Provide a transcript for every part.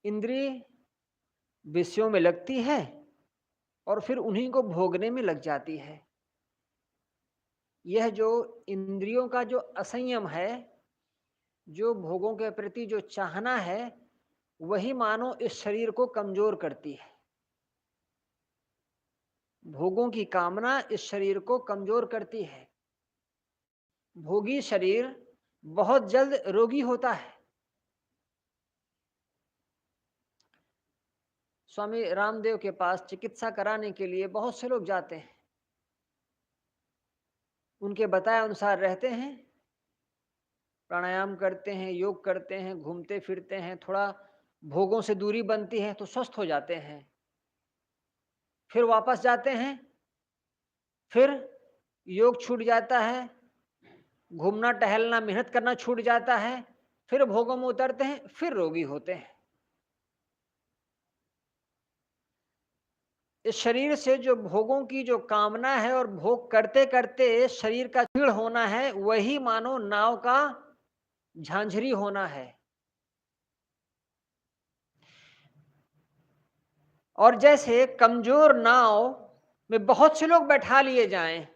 इंद्रिय विषयों में लगती है और फिर उन्हीं को भोगने में लग जाती है। यह जो इंद्रियों का जो असंयम है, जो भोगों के प्रति जो चाहना है, वही मानो इस शरीर को कमजोर करती है। भोगों की कामना इस शरीर को कमजोर करती है। भोगी शरीर बहुत जल्द रोगी होता है। स्वामी रामदेव के पास चिकित्सा कराने के लिए बहुत से लोग जाते हैं। उनके बताए अनुसार रहते हैं, प्राणायाम करते हैं, योग करते हैं, घूमते फिरते हैं, थोड़ा भोगों से दूरी बनती है तो स्वस्थ हो जाते हैं। फिर वापस जाते हैं, फिर योग छूट जाता है, घूमना टहलना मेहनत करना छूट जाता है, फिर भोगों में उतरते हैं, फिर रोगी होते हैं। इस शरीर से जो भोगों की जो कामना है और भोग करते करते शरीर का क्षीण होना है, वही मानो नाव का झांझरी होना है। और जैसे कमजोर नाव में बहुत से लोग बैठा लिए जाएं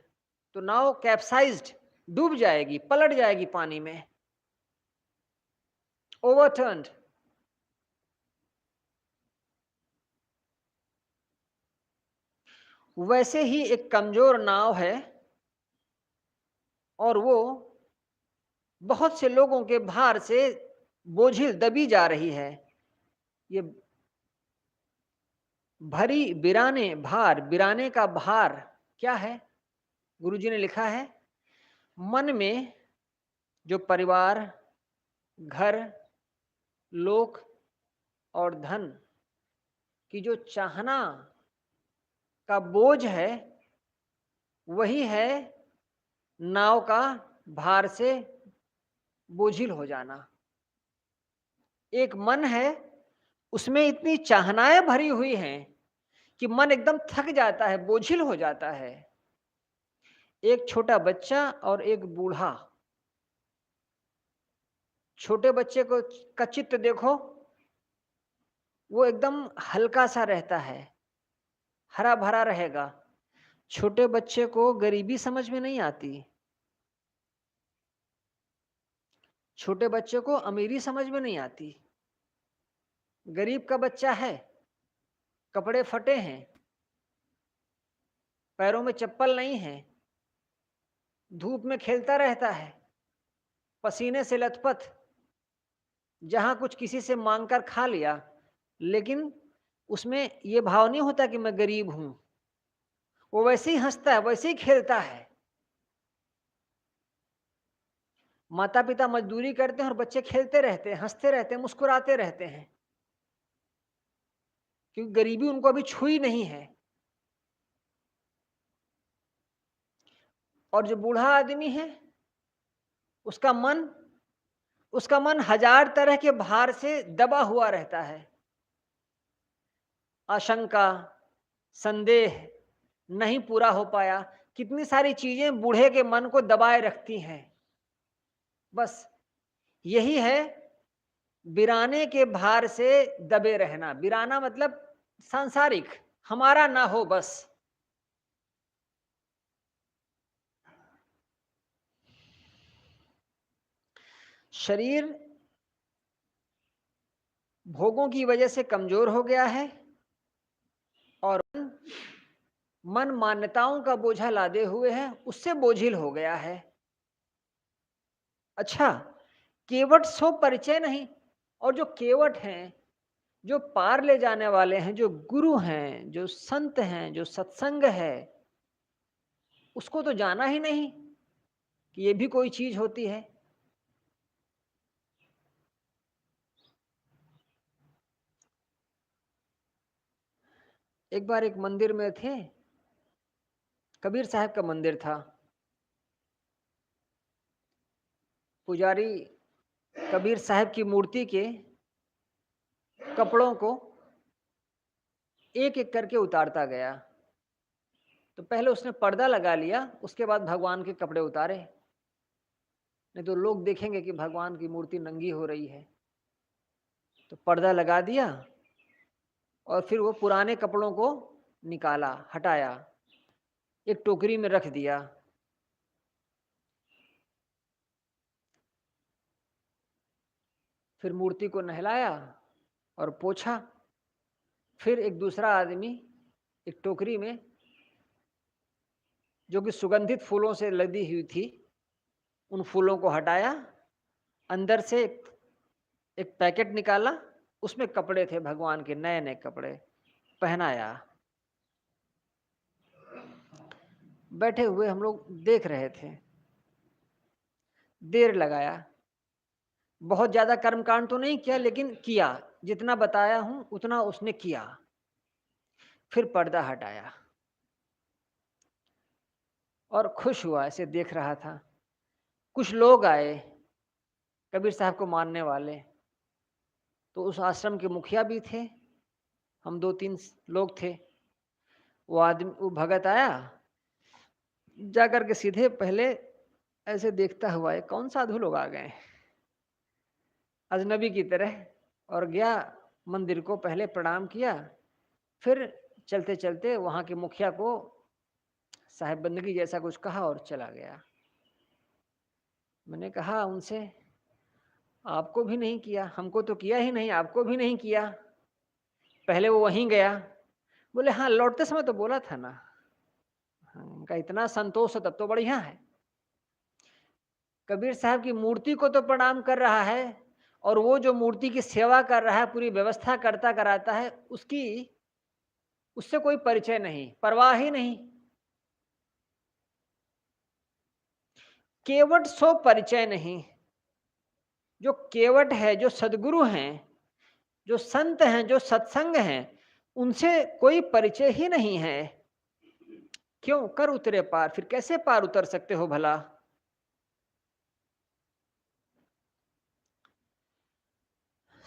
तो नाव कैप्साइज्ड, डूब जाएगी, पलट जाएगी पानी में, ओवरटर्न्ड। वैसे ही एक कमजोर नाव है और वो बहुत से लोगों के भार से बोझिल दबी जा रही है। ये भरी बिराने भार, बिराने का भार क्या है? गुरुजी ने लिखा है, मन में जो परिवार, घर, लोक और धन की जो चाहना का बोझ है, वही है नाव का भार से बोझिल हो जाना। एक मन है, उसमें इतनी चाहनाएं भरी हुई हैं कि मन एकदम थक जाता है, बोझिल हो जाता है। एक छोटा बच्चा और एक बूढ़ा, छोटे बच्चे को का चित्त देखो, वो एकदम हल्का सा रहता है, हरा भरा रहेगा। छोटे बच्चे को गरीबी समझ में नहीं आती, छोटे बच्चे को अमीरी समझ में नहीं आती। गरीब का बच्चा है, कपड़े फटे हैं, पैरों में चप्पल नहीं है, धूप में खेलता रहता है, पसीने से लथपथ, जहां कुछ किसी से मांगकर खा लिया, लेकिन उसमें यह भाव नहीं होता कि मैं गरीब हूं। वो वैसे ही हंसता है, वैसे ही खेलता है। माता पिता मजदूरी करते हैं और बच्चे खेलते रहते हैं, हंसते रहते हैं, मुस्कुराते रहते हैं, क्योंकि गरीबी उनको अभी छुई नहीं है। और जो बूढ़ा आदमी है, उसका मन उसका मन हजार तरह के भार से दबा हुआ रहता है। आशंका, संदेह, नहीं पूरा हो पाया, कितनी सारी चीजें बूढ़े के मन को दबाए रखती हैं। बस यही है बिराने के भार से दबे रहना। बिराना मतलब सांसारिक, हमारा ना हो बस। शरीर भोगों की वजह से कमजोर हो गया है और मन मान्यताओं का बोझा लादे हुए है, उससे बोझिल हो गया है। अच्छा, केवट सो परिचय नहीं। और जो केवट हैं, जो पार ले जाने वाले हैं, जो गुरु हैं, जो संत हैं, जो सत्संग है, उसको तो जाना ही नहीं कि ये भी कोई चीज होती है। एक बार एक मंदिर में थे, कबीर साहब का मंदिर था। पुजारी कबीर साहब की मूर्ति के कपड़ों को एक एक करके उतारता गया। तो पहले उसने पर्दा लगा लिया, उसके बाद भगवान के कपड़े उतारे, नहीं तो लोग देखेंगे कि भगवान की मूर्ति नंगी हो रही है। तो पर्दा लगा दिया और फिर वो पुराने कपड़ों को निकाला, हटाया, एक टोकरी में रख दिया। फिर मूर्ति को नहलाया और पोंछा। फिर एक दूसरा आदमी एक टोकरी में, जो कि सुगंधित फूलों से लदी हुई थी, उन फूलों को हटाया, अंदर से एक पैकेट निकाला, उसमें कपड़े थे भगवान के, नए नए कपड़े पहनाया। बैठे हुए हम लोग देख रहे थे, देर लगाया। बहुत ज्यादा कर्मकांड तो नहीं किया, लेकिन किया, जितना बताया हूं उतना उसने किया। फिर पर्दा हटाया और खुश हुआ, ऐसे देख रहा था। कुछ लोग आए कबीर साहब को मानने वाले, तो उस आश्रम के मुखिया भी थे, हम 2-3 लोग थे। वो भगत आया, जाकर के सीधे पहले ऐसे देखता हुआ, ये कौन साधु लोग आ गए अजनबी की तरह, और गया मंदिर को, पहले प्रणाम किया। फिर चलते चलते वहां के मुखिया को साहेब बंदगी जैसा कुछ कहा और चला गया। मैंने कहा उनसे, आपको भी नहीं किया, हमको तो किया ही नहीं, आपको भी नहीं किया। पहले वो वहीं गया, बोले हाँ लौटते समय तो बोला था ना। हाँ, उनका इतना संतोष है तब तो बढ़िया है। कबीर साहब की मूर्ति को तो प्रणाम कर रहा है, और वो जो मूर्ति की सेवा कर रहा है, पूरी व्यवस्था करता कराता है, उससे कोई परिचय नहीं, परवाह ही नहीं। केवट सो परिचय नहीं। जो केवट है, जो सदगुरु हैं, जो संत हैं, जो सत्संग हैं, उनसे कोई परिचय ही नहीं है। क्यों कर उतरे पार, फिर कैसे पार उतर सकते हो भला?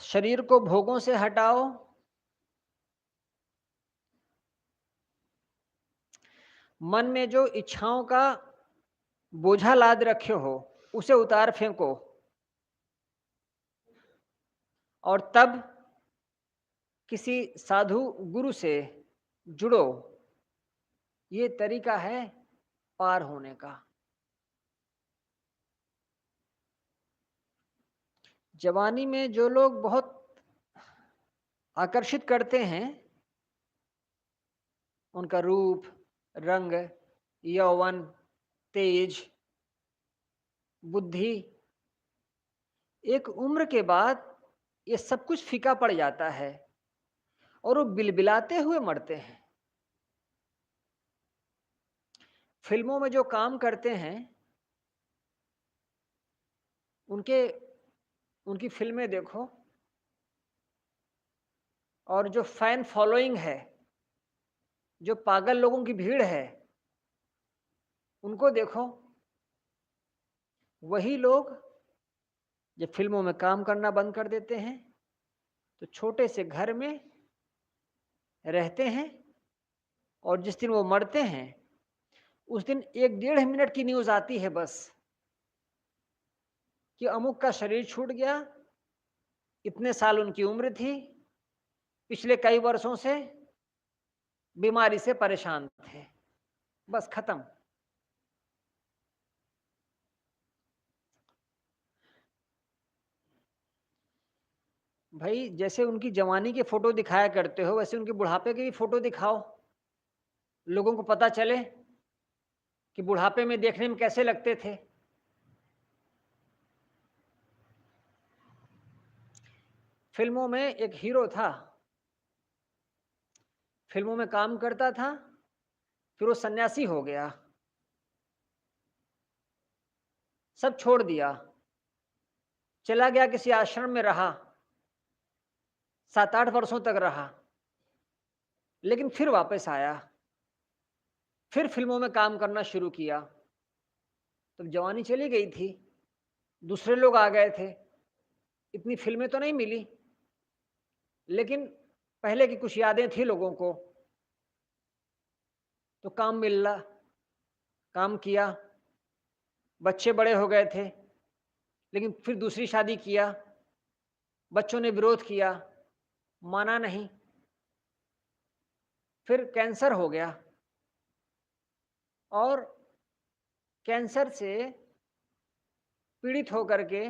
शरीर को भोगों से हटाओ, मन में जो इच्छाओं का बोझा लाद रखे हो उसे उतार फेंको, और तब किसी साधु गुरु से जुड़ो। ये तरीका है पार होने का। जवानी में जो लोग बहुत आकर्षित करते हैं, उनका रूप, रंग, यौवन, तेज, बुद्धि, एक उम्र के बाद ये सब कुछ फीका पड़ जाता है और वो बिलबिलाते हुए मरते हैं। फिल्मों में जो काम करते हैं, उनके उनकी फिल्में देखो, और जो फैन फॉलोइंग है, जो पागल लोगों की भीड़ है, उनको देखो। वही लोग जब फिल्मों में काम करना बंद कर देते हैं, तो छोटे से घर में रहते हैं, और जिस दिन वो मरते हैं उस दिन 1-1.5 मिनट की न्यूज आती है बस, कि अमुक का शरीर छूट गया, इतने साल उनकी उम्र थी, पिछले कई वर्षों से बीमारी से परेशान थे, बस खत्म। भाई जैसे उनकी जवानी के फोटो दिखाया करते हो, वैसे उनके बुढ़ापे के भी फोटो दिखाओ, लोगों को पता चले कि बुढ़ापे में देखने में कैसे लगते थे। फिल्मों में एक हीरो था, फिल्मों में काम करता था, फिर वो सन्यासी हो गया, सब छोड़ दिया, चला गया किसी आश्रम में रहा, 7-8 वर्षों तक रहा, लेकिन फिर वापस आया, फिर फिल्मों में काम करना शुरू किया। तब जवानी चली गई थी, दूसरे लोग आ गए थे, इतनी फिल्में तो नहीं मिली, लेकिन पहले की कुछ यादें थी लोगों को, तो काम मिला, काम किया, बच्चे बड़े हो गए थे, लेकिन फिर दूसरी शादी किया, बच्चों ने विरोध किया, माना नहीं, फिर कैंसर हो गया और कैंसर से पीड़ित होकर के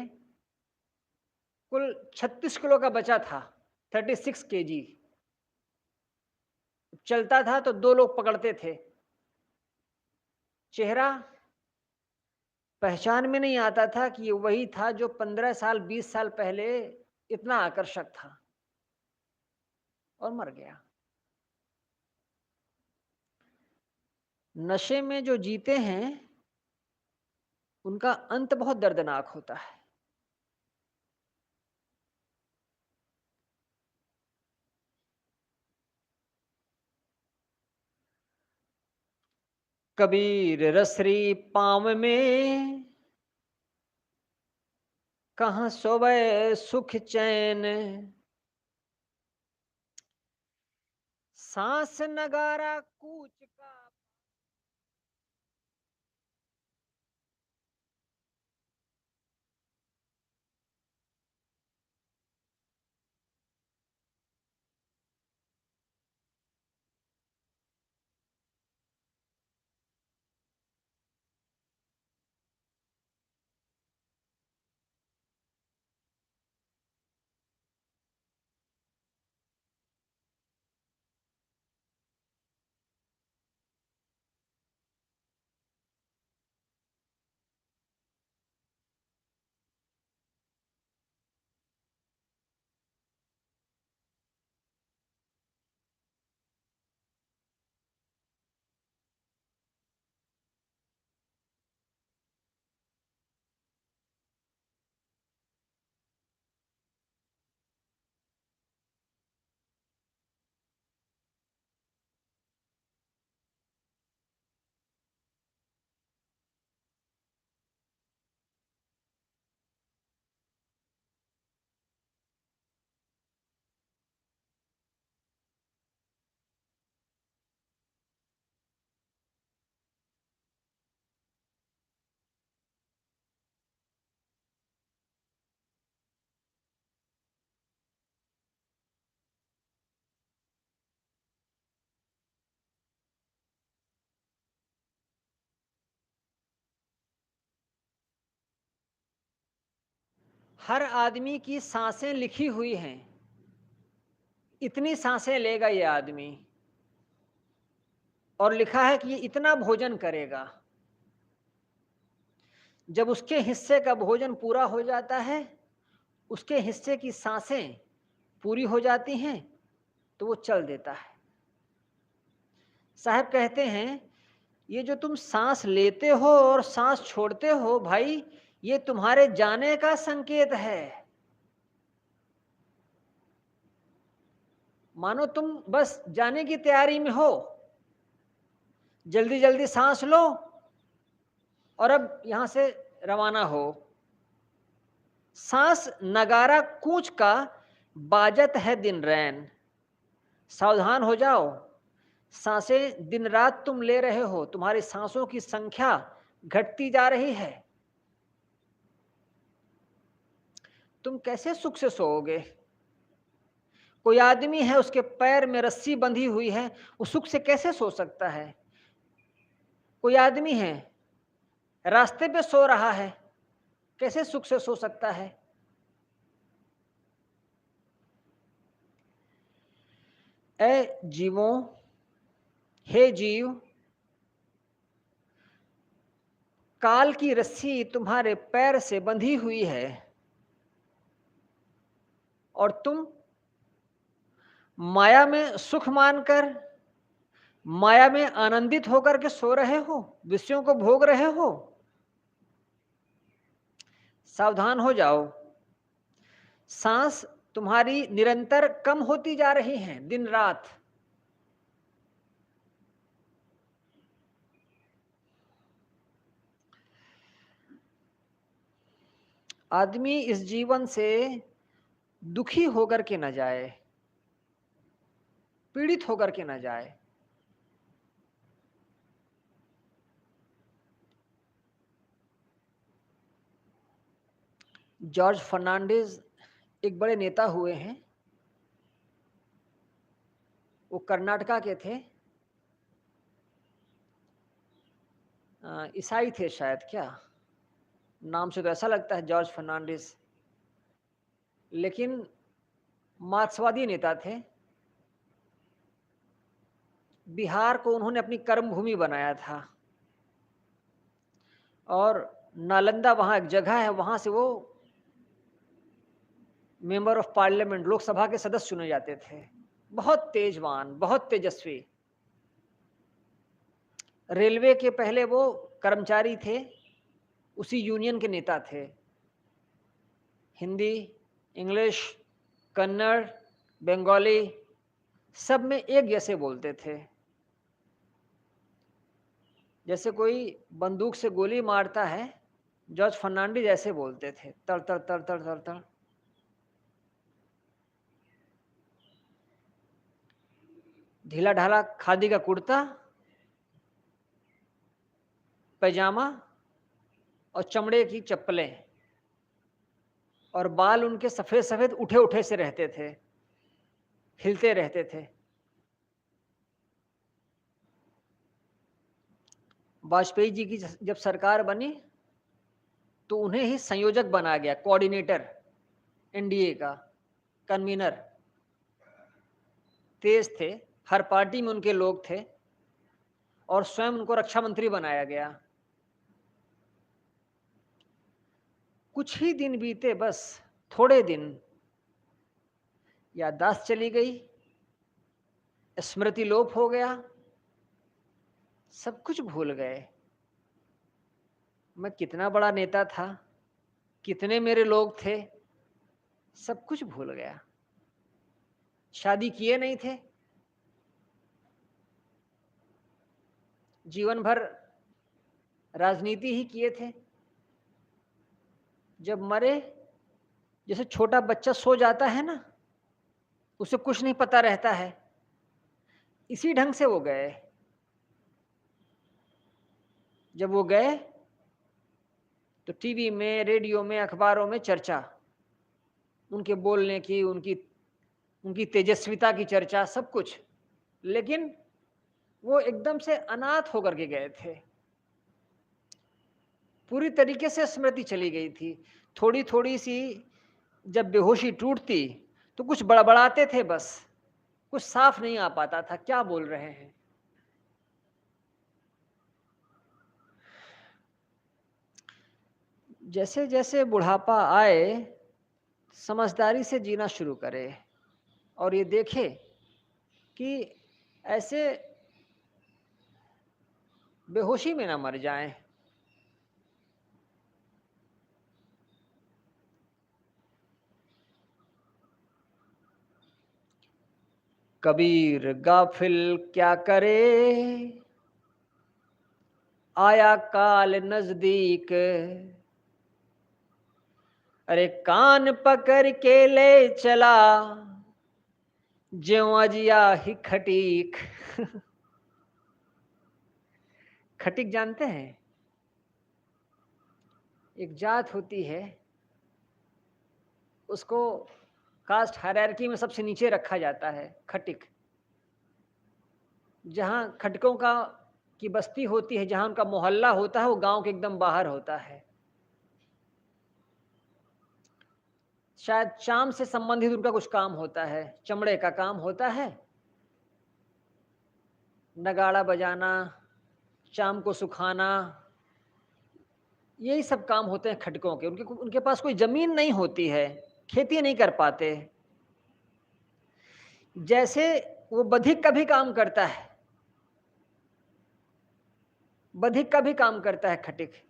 कुल 36 किलो का बचा था, 36 केजी। चलता था तो 2 लोग पकड़ते थे। चेहरा पहचान में नहीं आता था कि ये वही था जो 15 साल 20 साल पहले इतना आकर्षक था, और मर गया। नशे में जो जीते हैं उनका अंत बहुत दर्दनाक होता है। कबीर रसरी पाँव में, कहाँ सोवे सुख चैन, सांस नगारा कूच का। हर आदमी की सांसें लिखी हुई हैं, इतनी सांसें लेगा ये आदमी, और लिखा है कि ये इतना भोजन करेगा। जब उसके हिस्से का भोजन पूरा हो जाता है, उसके हिस्से की सांसें पूरी हो जाती हैं, तो वो चल देता है। साहब कहते हैं, ये जो तुम सांस लेते हो और सांस छोड़ते हो भाई, ये तुम्हारे जाने का संकेत है। मानो तुम बस जाने की तैयारी में हो, जल्दी जल्दी सांस लो और अब यहां से रवाना हो। सांस नगारा कूच का बाजत है दिन रैन, सावधान हो जाओ। सांसें दिन रात तुम ले रहे हो, तुम्हारी सांसों की संख्या घटती जा रही है। तुम कैसे सुख से सोओगे? कोई आदमी है, उसके पैर में रस्सी बंधी हुई है, वो सुख से कैसे सो सकता है? कोई आदमी है, रास्ते पे सो रहा है, कैसे सुख से सो सकता है? ए जीवों, हे जीव, काल की रस्सी तुम्हारे पैर से बंधी हुई है और तुम माया में सुख मानकर, माया में आनंदित होकर के सो रहे हो, विषयों को भोग रहे हो। सावधान हो जाओ। सांस तुम्हारी निरंतर कम होती जा रही है, दिन रात। आदमी इस जीवन से दुखी होकर के न जाए, पीड़ित होकर के न जाए। जॉर्ज फर्नांडिस एक बड़े नेता हुए हैं, वो कर्नाटका के थे, ईसाई थे शायद, क्या नाम से तो ऐसा लगता है जॉर्ज फर्नांडिस, लेकिन मार्क्सवादी नेता थे। बिहार को उन्होंने अपनी कर्म भूमि बनाया था और नालंदा वहाँ एक जगह है, वहाँ से वो मेंबर ऑफ पार्लियामेंट, लोकसभा के सदस्य चुने जाते थे। बहुत तेजवान, बहुत तेजस्वी। रेलवे के पहले वो कर्मचारी थे, उसी यूनियन के नेता थे। हिंदी, इंग्लिश, कन्नड़, बंगाली सब में एक जैसे बोलते थे। जैसे कोई बंदूक से गोली मारता है, जॉर्ज फर्नांडिस ऐसे बोलते थे, तर तर तर तर तर तर। ढीला ढाला खादी का कुर्ता, पैजामा और चमड़े की चप्पलें, और बाल उनके सफेद सफेद उठे उठे से रहते थे, हिलते रहते थे। वाजपेयी जी की जब सरकार बनी तो उन्हें ही संयोजक बनाया गया, कोऑर्डिनेटर एनडीए का, कन्वीनर। तेज थे, हर पार्टी में उनके लोग थे, और स्वयं उनको रक्षा मंत्री बनाया गया। कुछ ही दिन बीते, बस थोड़े दिन, याददाश्त चली गई, स्मृति लोप हो गया, सब कुछ भूल गए। मैं कितना बड़ा नेता था, कितने मेरे लोग थे, सब कुछ भूल गया। शादी किए नहीं थे, जीवन भर राजनीति ही किए थे। जब मरे, जैसे छोटा बच्चा सो जाता है ना, उसे कुछ नहीं पता रहता है, इसी ढंग से वो गए। जब वो गए तो टीवी में, रेडियो में, अखबारों में चर्चा, उनके बोलने की, उनकी उनकी तेजस्विता की चर्चा, सब कुछ। लेकिन वो एकदम से अनाथ होकर के गए थे, पूरी तरीके से स्मृति चली गई थी। थोड़ी थोड़ी सी जब बेहोशी टूटती तो कुछ बड़बड़ाते थे, बस कुछ साफ नहीं आ पाता था क्या बोल रहे हैं। जैसे जैसे बुढ़ापा आए, समझदारी से जीना शुरू करे और ये देखे कि ऐसे बेहोशी में ना मर जाएं। कबीर गाफिल क्या करे, आया काल नजदीक, अरे कान पकड़ के ले चला, ज्यों अजिया ही खटीक। खटीक जानते हैं? एक जात होती है, उसको कास्ट हायरार्की में सबसे नीचे रखा जाता है, खटिक। जहाँ खटकों का की बस्ती होती है, जहाँ उनका मोहल्ला होता है, वो गांव के एकदम बाहर होता है। शायद चाम से संबंधित उनका कुछ काम होता है, चमड़े का काम होता है, नगाड़ा बजाना, चाम को सुखाना, यही सब काम होते हैं खटकों के। उनके पास कोई जमीन नहीं होती है, खेती नहीं कर पाते। जैसे वो बधिक का भी काम करता है, बधिक का भी काम करता है खटिक।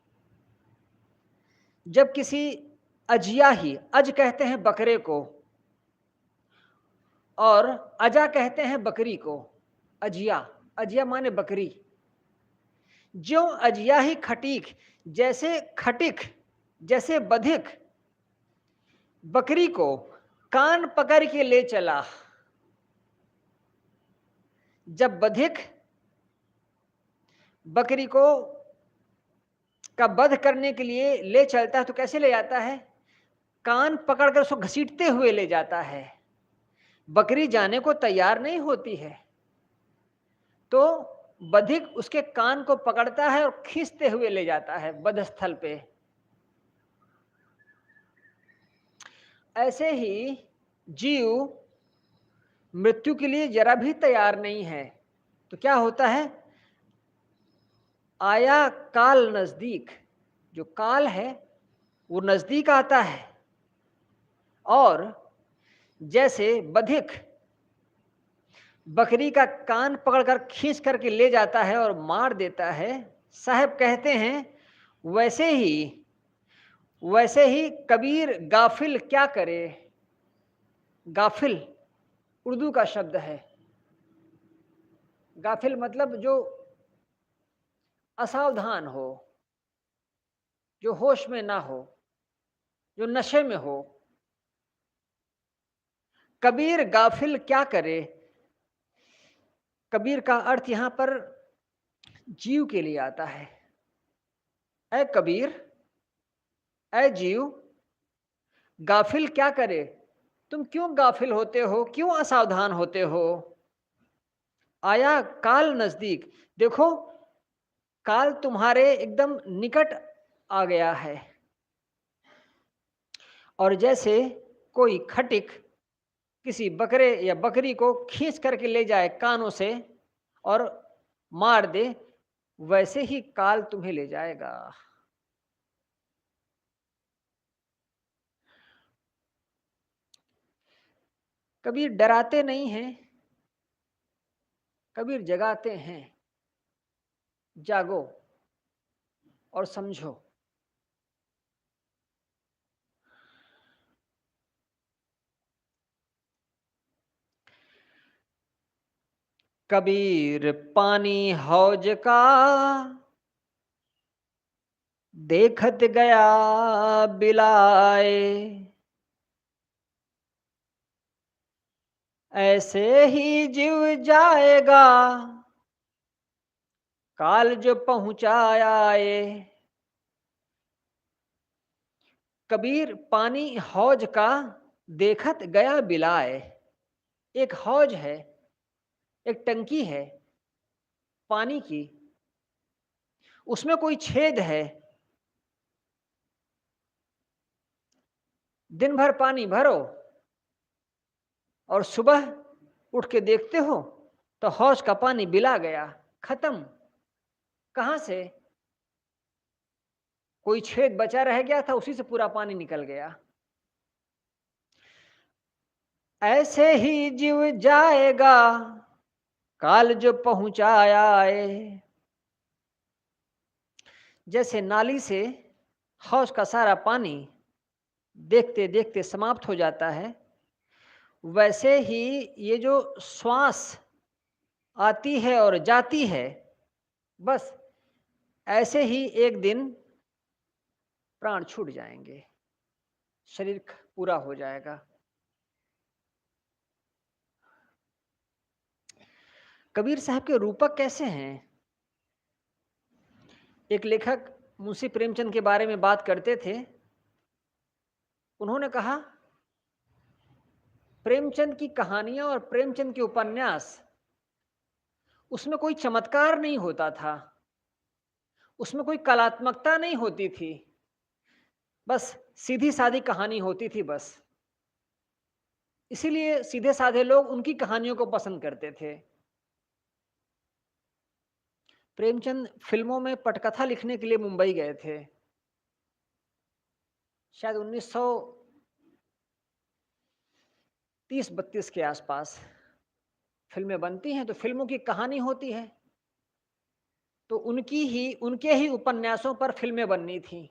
जब किसी अजिया ही, अज कहते हैं बकरे को और अजा कहते हैं बकरी को, अजिया, अजिया माने बकरी। जो अजिया ही खटीक, जैसे खटिक, जैसे बधिक बकरी को कान पकड़ के ले चला, जब बधिक बकरी को का वध करने के लिए ले चलता है तो कैसे ले जाता है? कान पकड़कर उसको घसीटते हुए ले जाता है। बकरी जाने को तैयार नहीं होती है, तो बधिक उसके कान को पकड़ता है और खींचते हुए ले जाता है वधस्थल पे। ऐसे ही जीव मृत्यु के लिए जरा भी तैयार नहीं है, तो क्या होता है, आया काल नजदीक, जो काल है वो नजदीक आता है। और जैसे बधिक बकरी का कान पकड़कर खींच करके ले जाता है और मार देता है, साहब कहते हैं वैसे ही कबीर गाफिल क्या करे। गाफिल उर्दू का शब्द है। गाफिल मतलब जो असावधान हो, जो होश में ना हो, जो नशे में हो। कबीर गाफिल क्या करे। कबीर का अर्थ यहां पर जीव के लिए आता है। ऐ कबीर, ऐ जीव, गाफिल क्या करे। तुम क्यों गाफिल होते हो, क्यों असावधान होते हो। आया काल नजदीक, देखो काल तुम्हारे एकदम निकट आ गया है। और जैसे कोई खटिक किसी बकरे या बकरी को खींच करके ले जाए कानों से और मार दे, वैसे ही काल तुम्हें ले जाएगा। कबीर डराते नहीं हैं, कबीर जगाते हैं। जागो और समझो। कबीर पानी हौज का देखत गया बिलाए, ऐसे ही जीव जाएगा काल जो पहुंचाया आए। कबीर पानी हौज का देखत गया बिलाए। एक हौज है, एक टंकी है पानी की, उसमें कोई छेद है। दिन भर पानी भरो और सुबह उठ के देखते हो तो हौज का पानी बिला गया, खत्म। कहां से, कोई छेद बचा रह गया था, उसी से पूरा पानी निकल गया। ऐसे ही जीव जाएगा काल जो पहुंचाया है। जैसे नाली से हौज का सारा पानी देखते देखते समाप्त हो जाता है, वैसे ही ये जो श्वास आती है और जाती है, बस ऐसे ही एक दिन प्राण छूट जाएंगे, शरीर पूरा हो जाएगा। कबीर साहब के रूपक कैसे हैं। एक लेखक मुंशी प्रेमचंद के बारे में बात करते थे। उन्होंने कहा, प्रेमचंद की कहानियां और प्रेमचंद के उपन्यास, उसमें कोई चमत्कार नहीं होता था, उसमें कोई कलात्मकता नहीं होती थी, बस सीधी सादी कहानी होती थी बस। इसीलिए सीधे साधे लोग उनकी कहानियों को पसंद करते थे। प्रेमचंद फिल्मों में पटकथा लिखने के लिए मुंबई गए थे, शायद 1930-32 के आसपास। फिल्में बनती हैं तो फिल्मों की कहानी होती है, तो उनके ही उपन्यासों पर फिल्में बननी थी।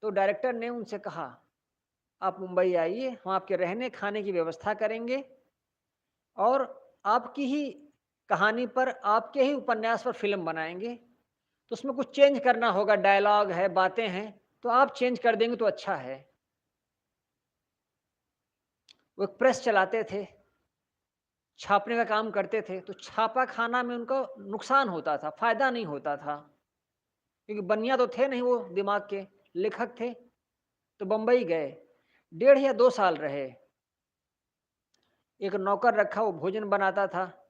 तो डायरेक्टर ने उनसे कहा, आप मुंबई आइए, हम आपके रहने खाने की व्यवस्था करेंगे और आपकी ही कहानी पर, आपके ही उपन्यास पर फिल्म बनाएंगे। तो उसमें कुछ चेंज करना होगा, डायलॉग है, बातें हैं, तो आप चेंज कर देंगे तो अच्छा है। वो एक प्रेस चलाते थे, छापने का काम करते थे, तो छापा खाना में उनको नुकसान होता था, फायदा नहीं होता था, क्योंकि बनिया तो थे नहीं, वो दिमाग के लेखक थे। तो बंबई गए, 1.5 या 2 साल रहे। एक नौकर रखा, वो भोजन बनाता था।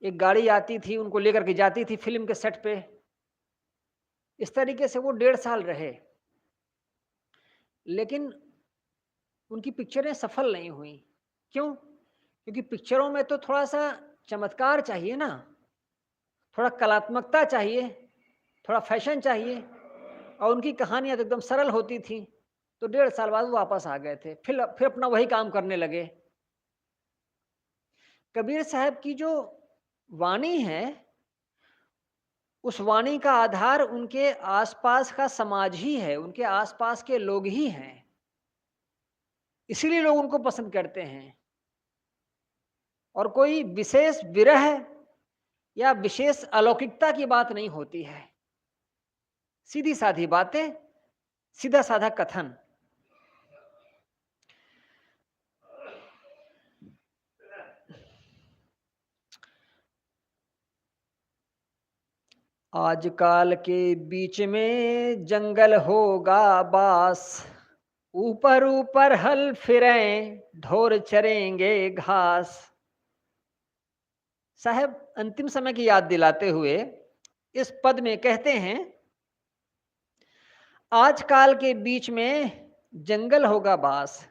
एक गाड़ी आती थी, उनको लेकर के जाती थी फ़िल्म के सेट पे। इस तरीके से वो 1.5 साल रहे। लेकिन उनकी पिक्चरें सफल नहीं हुईं। क्यों? क्योंकि पिक्चरों में तो थोड़ा-सा चमत्कार चाहिए ना, थोड़ा कलात्मकता चाहिए, थोड़ा फ़ैशन चाहिए, और उनकी कहानियाँ तो एकदम सरल होती थीं। तो 1.5 साल बाद वो वापस आ गए थे। फिर अपना वही काम करने लगे। कबीर साहब की जो वाणी है, उस वाणी का आधार उनके आसपास का समाज ही है, उनके आसपास के लोग ही हैं। इसीलिए लोग उनको पसंद करते हैं। और कोई विशेष विरह या विशेष अलौकिकता की बात नहीं होती है। सीधी-सादी बातें, सीधा-साधा कथन। आजकाल के बीच में जंगल होगा बास, ऊपर ऊपर हल फिरें, ढोर चरेंगे घास। साहब अंतिम समय की याद दिलाते हुए इस पद में कहते हैं, आजकाल के बीच में जंगल होगा बास।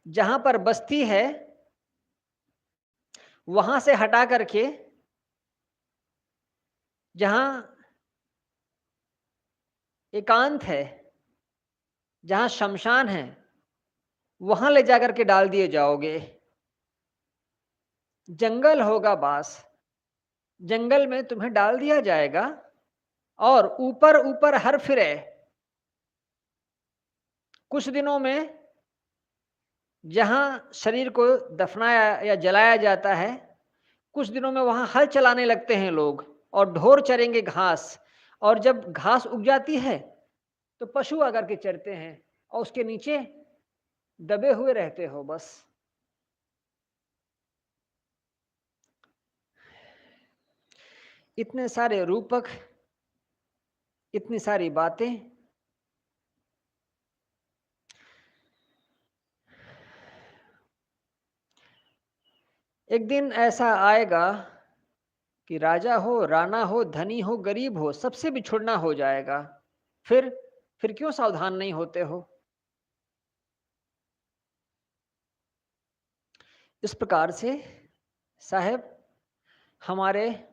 जहां पर बस्ती है, वहां से हटा करके जहां एकांत है, जहां शमशान है, वहां ले जाकर के डाल दिए जाओगे। जंगल होगा बास, जंगल में तुम्हें डाल दिया जाएगा। और ऊपर ऊपर हर फिरे, कुछ दिनों में जहां शरीर को दफनाया या जलाया जाता है, कुछ दिनों में वहां हल चलाने लगते हैं लोग, और ढोर चरेंगे घास। और जब घास उग जाती है तो पशु आकर के चरते हैं, और उसके नीचे दबे हुए रहते हो बस। इतने सारे रूपक, इतनी सारी बातें। एक दिन ऐसा आएगा कि राजा हो, राणा हो, धनी हो, गरीब हो, सबसे बिछुड़ना हो जाएगा। फिर फिर क्यों सावधान नहीं होते हो? इस प्रकार से साहब हमारे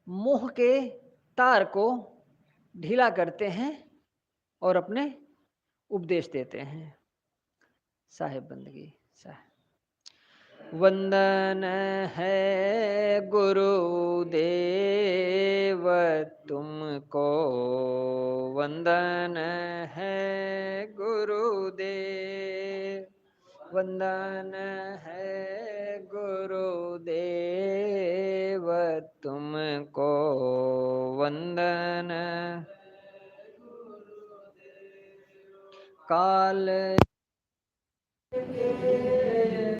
मोह के तार को ढीला करते हैं और अपने उपदेश देते हैं। साहेब बंदगी साहब। वंदन है गुरुदेव तुमको, वंदन है गुरुदेव, वंदन है गुरुदेव तुमको, वंदन काल के